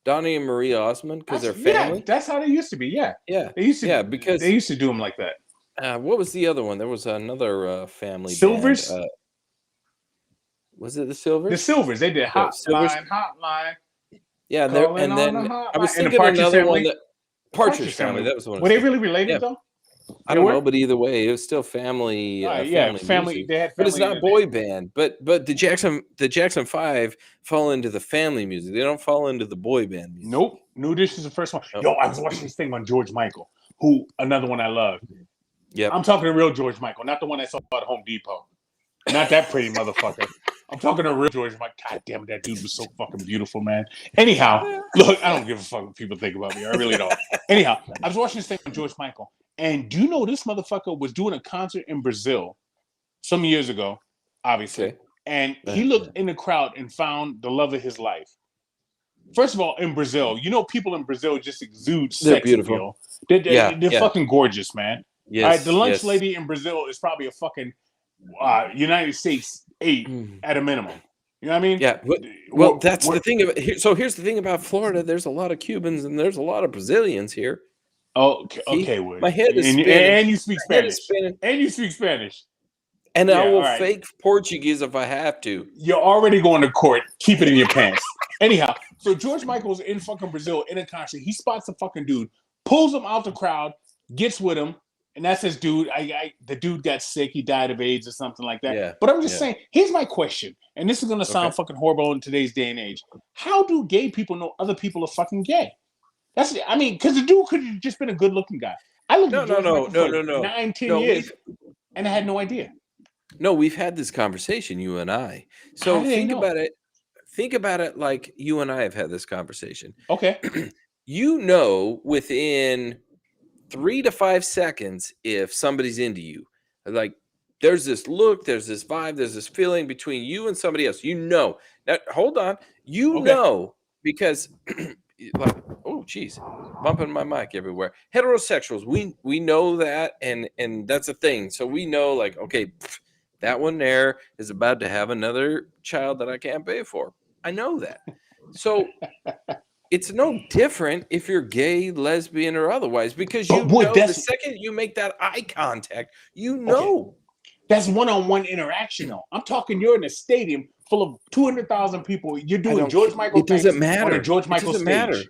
Donnie and Marie Osmond because they're yeah, family. that's how they used to be. Yeah, Yeah, they used to yeah. they Because used to do them like that. what was the other one? There was another family band. Silvers, Was it the the Silvers? Silvers, they did The Silvers. Hotline, Yeah, calling and on the then I hotline, was and the thinking Partridge another one Family. that The Partridge Partridge Family. Family. That was the one I Were was they thinking. really related Yeah, though? I They don't were. know, but either way, it was still family Yeah, family family. music. They had But it's family in not the name. boy band. But the Jackson Five fall into the family music. They don't fall into the boy band music. Nope. New Dish is the first one. Oh, Yo, I was watching this thing on George Michael, who another one I love. yep. I'm talking to real George Michael, not the one I saw at Home Depot. Not that pretty motherfucker. I'm talking to real George Michael. God damn it, that dude was so fucking beautiful, man. Anyhow, look, I don't give a fuck what people think about me. I really don't. Anyhow, I was watching this thing on George Michael, and do you know this motherfucker was doing a concert in Brazil some years ago, obviously, Okay. and he looked in the crowd and found the love of his life. First of all, in Brazil, people in Brazil just exude They're sex beautiful. appeal. They're, Yeah, they're yeah. fucking gorgeous, man. All right, the Yes, lunch yes. lady in Brazil is probably a fucking United States 8 Mm. at a minimum. You know what I mean? Yeah. Well, that's the thing about here. So here's the thing about Florida. There's a lot of Cubans and there's a lot of Brazilians here. Oh, See, okay, Wood. my head is And, spinning. and you speak My head is Spanish. spinning. And you speak Spanish. And I Yeah, all will right. fake Portuguese if I have to. You're already going to court. Keep it in your pants. Anyhow, so George Michael's in fucking Brazil in a concert. He spots the fucking dude, pulls him out the crowd, gets with him, and that says, dude, the dude got sick. He died of AIDS or something like that. Yeah. But I'm just Yeah. saying, here's my question, and this is going to sound Okay. fucking horrible in today's day and age. How do gay people know other people are fucking gay? Because the dude could have just been a good-looking guy. I looked at George Michael for 9, 10 years, and I had no idea. No, we've had this conversation, you and I. How So do they think know? about it. Think about it like you and I have had this conversation. Okay. You know within 3 to 5 seconds if somebody's into you. Like there's this look, there's this vibe, there's this feeling between you and somebody else. You know. Now hold on. You Okay. know because like oh geez, bumping my mic everywhere. Heterosexuals, we know that and that's a thing. So we know like okay, that one there is about to have another child that I can't pay for. I know that. So it's no different if you're gay, lesbian, or otherwise, because But you Wood, know the second you make that eye contact, you know. That's one-on-one interaction, though. I'm talking. You're in a stadium full of 200,000 people. You're doing George Michael It doesn't things matter. on a George Michael It doesn't stage. matter.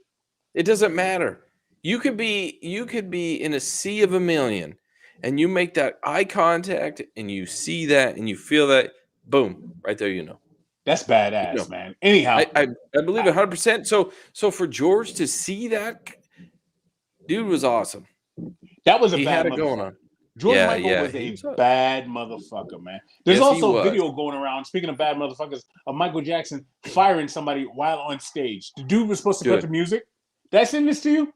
It doesn't matter. You could be in a sea of a million, and you make that eye contact, and you see that, and you feel that. Boom, right there, you know. That's badass, You know. man. Anyhow, I believe 100%. So for George to see that, dude was awesome. that was a He bad had it going motherfucker. on. George Yeah, Michael yeah, was he a was a- bad motherfucker, man. There's Yes, he also a was. video going around, speaking of bad motherfuckers, of Michael Jackson firing somebody while on stage. The dude was supposed to cut Good. the music. Did I send this to you?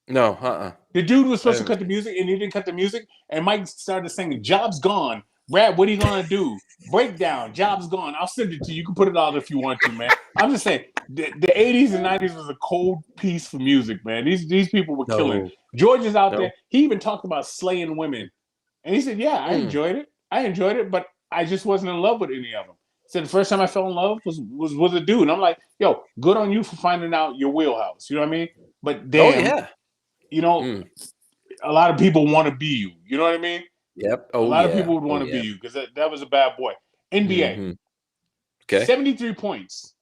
No, The dude was supposed to haven't cut the music, and he didn't cut the music. And Mike started singing, "Job's gone, Brad. What are you gonna do? Breakdown. Job's gone. I'll send it to you. You can put it out if you want to, man. I'm just saying, the 80s and 90s was a cold piece for music, man. These people were killing. No. George is out No. there. He even talked about slaying women, and he said, "Yeah, I enjoyed it, but I just wasn't in love with any of them." Said the first time I fell in love was a dude. And I'm like, yo, good on you for finding out your wheelhouse. You know what I mean? But damn, Oh yeah. you know, a lot of people want to be you. You know what I mean? Yep. A Oh lot yeah. of people would want to be you because that was a bad boy. NBA, Mhm. Okay. 73 points.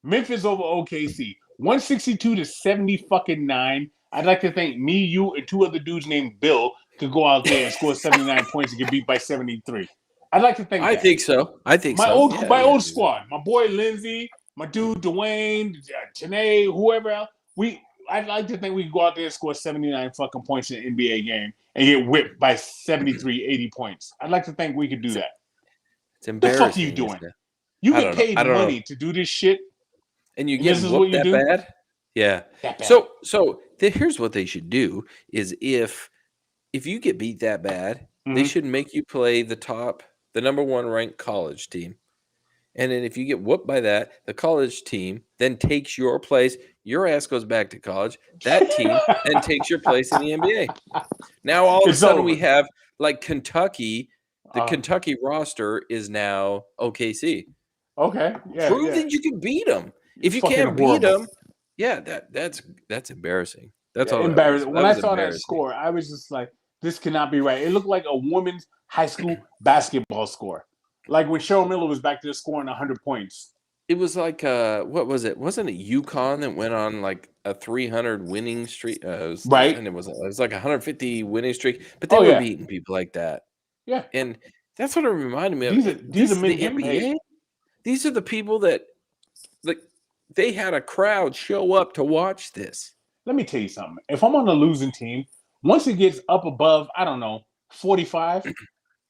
Memphis over OKC, 162 to 70 fucking 9. I'd like to think me, you, and two other dudes named Bill could go out there and score 79 points and get beat by 73. I'd like to think I that. think so. I think My so. old Yeah, my yeah. old squad, my boy Lindsay, my dude Dwayne, Janae, whoever else. I'd like to think we could go out there and score 79 fucking points in an NBA game and get whipped by 73, 80 points. I'd like to think we could do that. It's The embarrassing. fuck are you doing? Isn't it? You I get don't know. paid I don't money know. to do this shit, And you and get this is what whooped you that do? bad? Yeah. That bad. So here's what they should do is if you get beat that bad, they Mhm. should make you play the number 1 ranked college team. And then if you get whooped by that, the college team then takes your place. Your ass goes back to college. That team then takes your place in the NBA. Now all of a It's sudden we over. have like Kentucky, the Uh, Kentucky roster is now OKC. okay, yeah, Prove yeah. that you can beat them. If you Fucking can't beat horrible. them, yeah, that's embarrassing. That's Yeah, all that was. embarrassing. That When I was saw that embarrassing. score, I was just like, this cannot be right. It looked like a women's high school basketball score. Like when Cheryl Miller was back there scoring 100 points. It was like what was it? Wasn't it UConn that went on like a 300 winning streak? Right? And it was like a 150 winning streak, but they Oh, were yeah. beating people like that. Yeah. And that's what it reminded me of. These are This is men the getting paid. NBA. These are the people that like they had a crowd show up to watch this. Let me tell you something. If I'm on a losing team, once it gets up above, I don't know, 45,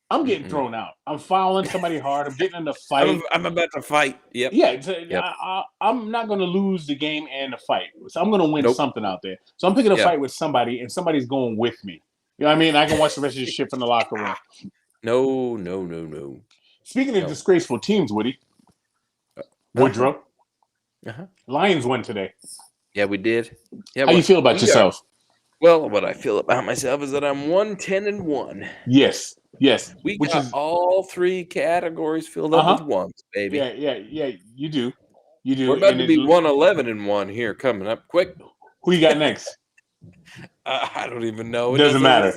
I'm getting Mhm. thrown out. I'm fouling somebody hard. I'm getting in a fight. I'm about to fight. Yep. Yeah, Yep. I'm not going to lose the game and the fight. So I'm going to win Nope. something out there. So I'm picking a Yeah. fight with somebody, and somebody's going with me. You know what I mean? I can watch the rest of the shit from the locker room. No. Speaking of No. disgraceful teams, Woody, Woodrow, Lions won today. Yeah, we did. Yeah. How you feel about yourself? Well, what I feel about myself is that I'm 110-1. Yes. We Which got is all three categories filled up with ones, baby. Yeah. You do. We're about to be 111-1 here coming up quick. Who you got next? I don't even know. Doesn't matter.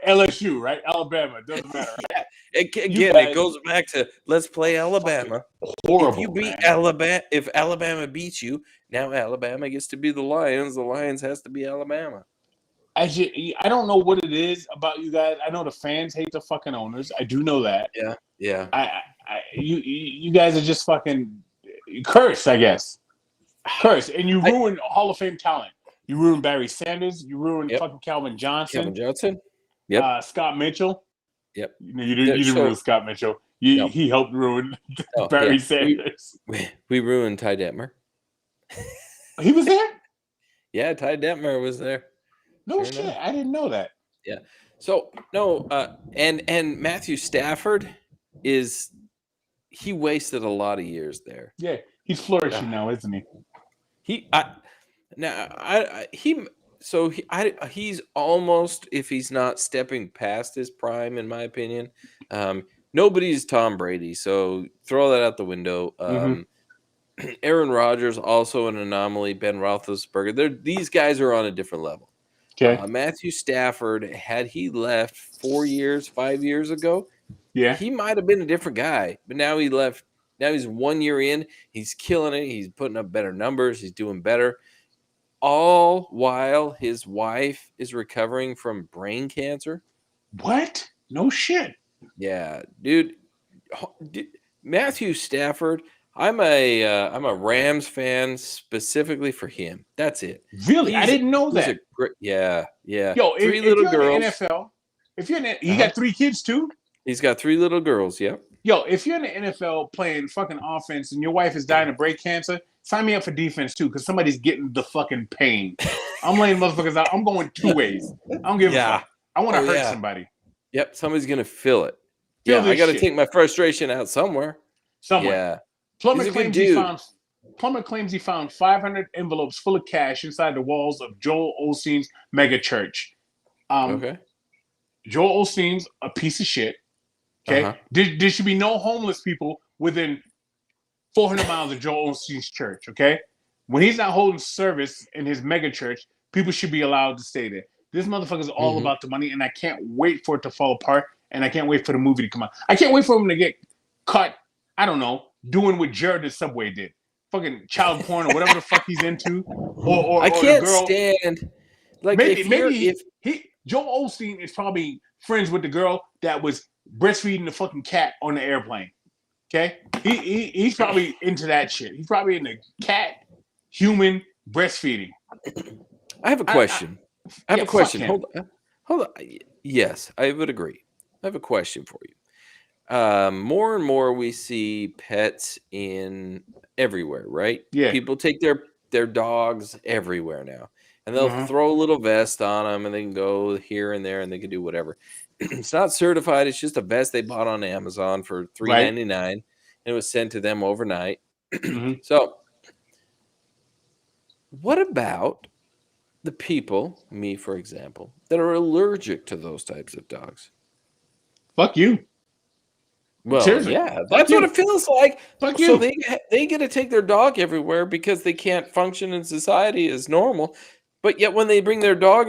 LSU, right? Alabama. Doesn't matter. Yeah. It goes back to let's play Alabama. Horrible. If you beat man. Alabama, if Alabama beats you, now Alabama gets to be the Lions. The Lions has to be Alabama. I don't know what it is about you guys. I know the fans hate the fucking owners. I do know that. Yeah. You guys are just fucking cursed, I guess. Cursed, and you ruined Hall of Fame talent. You ruined Barry Sanders. You ruined fucking Calvin Johnson. Yep. Scott Mitchell. Yep. You didn't ruin Scott Mitchell. He helped ruin Barry Sanders. We ruined Ty Detmer. He was there? Yeah, Ty Detmer was there. No shit. Enough. I didn't know that. Yeah. So no, and Matthew Stafford he wasted a lot of years there. Yeah, he's flourishing now, isn't he? He's almost, if he's not stepping past his prime, in my opinion. Nobody's Tom Brady, so throw that out the window. Aaron Rodgers also an anomaly. Ben Roethlisberger. These guys are on a different level. Okay. Matthew Stafford, had he left 5 years ago, he might have been a different guy. But now he left. Now he's 1 year in. He's killing it. He's putting up better numbers. He's doing better. All while his wife is recovering from brain cancer. What? No shit. Yeah, dude. Matthew Stafford. I'm a Rams fan specifically for him. That's it. Really, I didn't know that. Yeah. Yo, three little girls. In the NFL, if you're in, you got 3 kids too. He's got 3 little girls. Yep. Yo, if you're in the NFL playing fucking offense and your wife is dying of brain cancer, sign me up for defense too, because somebody's getting the fucking pain. I'm laying motherfuckers out. I'm going 2 ways. I don't give a fuck. I want to hurt somebody. Yep, somebody's gonna feel it. I got to take my frustration out somewhere. Yeah. Plumber claims he found 500 envelopes full of cash inside the walls of Joel Osteen's mega church. Okay. Joel Osteen's a piece of shit. Okay. There should be no homeless people within 400 miles of Joel Osteen's church. Okay. When he's not holding service in his mega church, people should be allowed to stay there. This motherfucker is all about the money, and I can't wait for it to fall apart, and I can't wait for the movie to come out. I can't wait for him to get caught, I don't know, doing what Jared the Subway did. Fucking child porn or whatever the fuck he's into. Or I can't the girl. Stand. Like maybe Joel Osteen is probably friends with the girl that was breastfeeding the fucking cat on the airplane. Okay? He's probably into that shit. He's probably into cat, human breastfeeding. I have a question. I have a question. Hold on. Yes, I would agree. I have a question for you. More and more we see pets in everywhere, right? Yeah. People take their dogs everywhere now. And they'll throw a little vest on them and they can go here and there and they can do whatever. It's not certified. It's just a vest they bought on Amazon for $3.99 and it was sent to them overnight. So what about the people, me for example, that are allergic to those types of dogs? Fuck you. Well, Seriously. yeah, Fuck that's what it you. feels like. Fuck So you. they get to take their dog everywhere because they can't function in society as normal. But yet when they bring their dog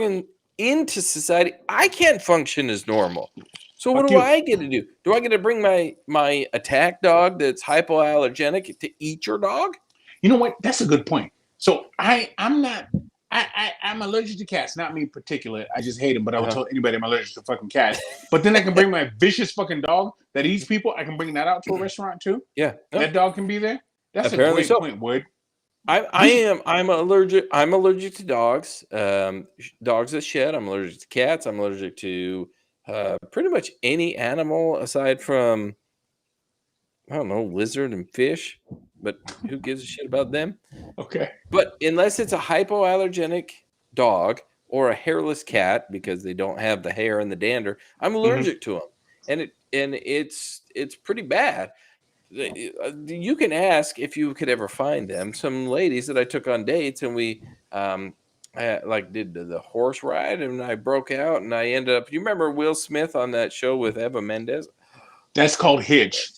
into society, I can't function as normal. So what Fuck do you. I get to do? Do I get to bring my attack dog that's hypoallergenic to eat your dog? You know what? That's a good point. So I'm not. I'm allergic to cats. Not me in particular. I just hate them. But I would Uh-huh. tell anybody I'm allergic to fucking cats. But then I can bring my vicious fucking dog that eats people. I can bring that out to a restaurant too. Yeah, no, That dog can be there. That's a apparently great so. point, Wood. I We should. am I'm allergic. I'm allergic to dogs. Dogs that shed. I'm allergic to cats. I'm allergic to pretty much any animal aside from I don't know lizard and fish. But who gives a shit about them? Okay. But unless it's a hypoallergenic dog or a hairless cat because they don't have the hair and the dander, I'm Mm-hmm. allergic to them, and it's pretty bad. You can ask if you could ever find them. Some ladies that I took on dates, and we like did the horse ride, and I broke out, and I ended up. You remember Will Smith on that show with Eva Mendes? That's called Hitch.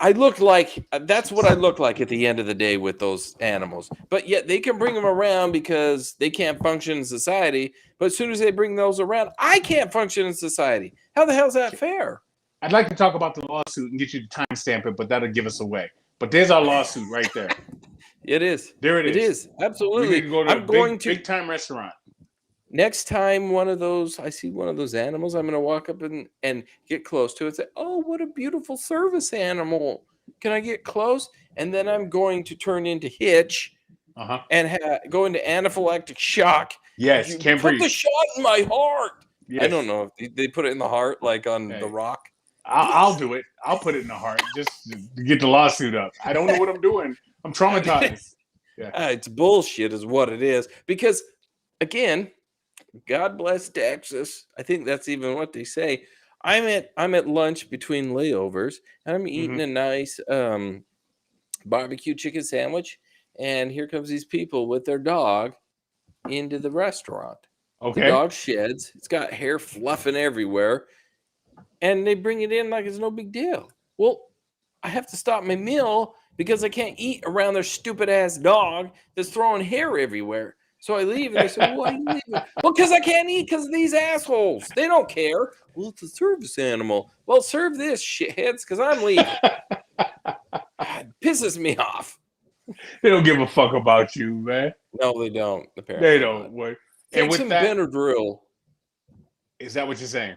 I looked like that's what I look like at the end of the day with those animals. But yet they can bring them around because they can't function in society. But as soon as they bring those around, I can't function in society. How the hell's that fair? I'd like to talk about the lawsuit and get you to timestamp it, but that'll give us away. But there's our lawsuit right there. It is. There it It is. is. We need Absolutely. to go to a I'm going to big time restaurant. next time I see one of those animals, I'm going to walk up and get close to it and say, "Oh, what a beautiful service animal. Can I get close?" And then I'm going to turn into Hitch Uh-huh. and go into anaphylactic shock. Yes, You can't put the breathe. shot in my heart. I Yes. don't know if they put it in the heart like on The Hey, Rock. I'll do it. I'll put it in the heart just to get the lawsuit up. I don't know what I'm doing. I'm traumatized. Yeah. It's bullshit, is what it is. Because again, God bless Texas. I think that's even what they say. I'm at lunch between layovers, and I'm eating Mm-hmm. a nice barbecue chicken sandwich, and here comes these people with their dog into the restaurant. The Okay. dog sheds. It's got hair fluffing everywhere, and they bring it in like it's no big deal. Well, I have to stop my meal because I can't eat around their stupid ass dog that's throwing hair everywhere. So I leave, and they say, "Well, why are you leaving?" Well, because I can't eat because of these assholes. They don't care. Well, it's a service animal. Well, serve this, shitheads, because I'm leaving. God, pisses me off. They don't give a fuck about you, man. No, they don't. They Apparently not. don't. What? And Take with some that, Benadryl. is that what you're saying?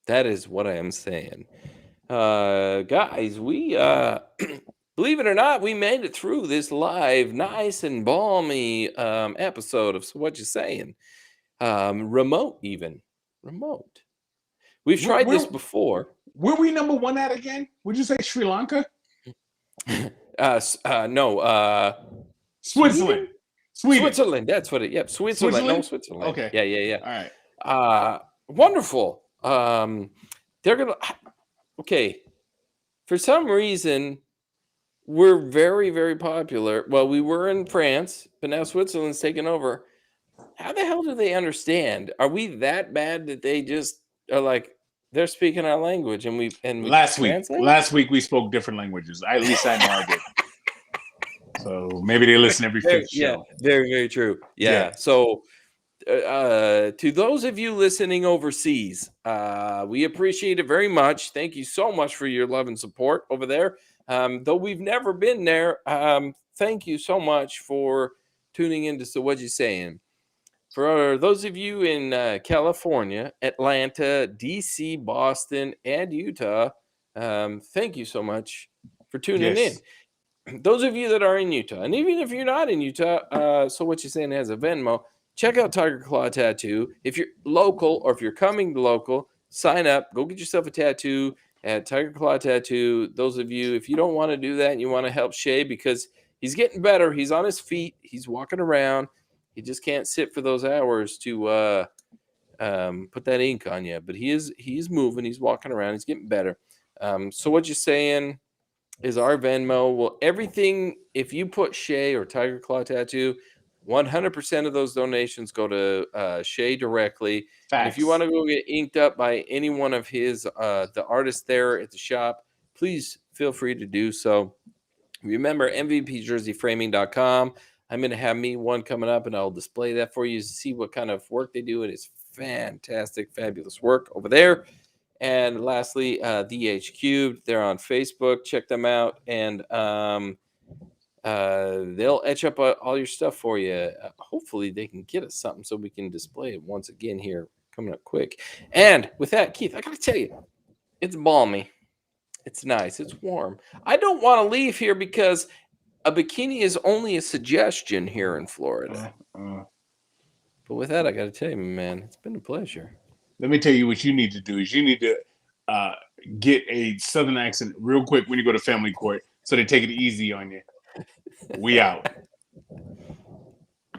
That is what I am saying. Guys, we believe it or not, we made it through this live, nice and balmy episode of So What You Saying. Remote, even remote. We've Where, tried this where, before. where we number one at again? Would you say Sri Lanka? No, Switzerland. Sweden. Switzerland. That's what it. Yep, Switzerland. No, Switzerland? Switzerland. Okay. Yeah. All right. Wonderful. They're gonna. Okay. For some reason, we're very, very popular. Well, we were in France, but now Switzerland's taken over. How the hell do they understand? Are we that bad that they just are like they're speaking our language and we translate? Last week we spoke different languages. At least I know I did. So maybe they listen every fifth Yeah, show. very, very true. Yeah. Yeah. So to those of you listening overseas, we appreciate it very much. Thank you so much for your love and support over there. Though we've never been there, thank you so much for tuning into So What You Saying. For those of you in California, Atlanta, DC, Boston, and Utah, thank you so much for tuning in. Yes. Those of you that are in Utah, and even if you're not in Utah, So What You Saying has a Venmo, check out Tiger Claw Tattoo. If you're local or if you're coming to local, sign up. Go get yourself a tattoo at Tiger Claw Tattoo. Those of you, if you don't want to do that and you want to help Shay because he's getting better, he's on his feet, he's walking around, he just can't sit for those hours to put that ink on you. But he's moving, he's walking around, he's getting better. So what you're saying is our Venmo. Well, everything, if you put Shay or Tiger Claw Tattoo, 100% of those donations go to Shay directly. And if you want Facts. to go get inked up by any one of his the artists there at the shop, please feel free to do so. Remember, MVPJerseyFraming.com. I'm going to have me one coming up, and I'll display that for you to see what kind of work they do. It is fantastic, fabulous work over there. And lastly, DH Cubed. They're on Facebook. Check them out, and they'll etch up all your stuff for you. Hopefully, they can get us something so we can display it once again here coming up quick. And with that, Keith, I got to tell you, it's balmy. It's nice. It's warm. I don't want to leave here because a bikini is only a suggestion here in Florida. But with that, I got to tell you, man, it's been a pleasure. Let me tell you what you need to do is you need to uh, get a Southern accent real quick when you go to family court so they take it easy on you. We out.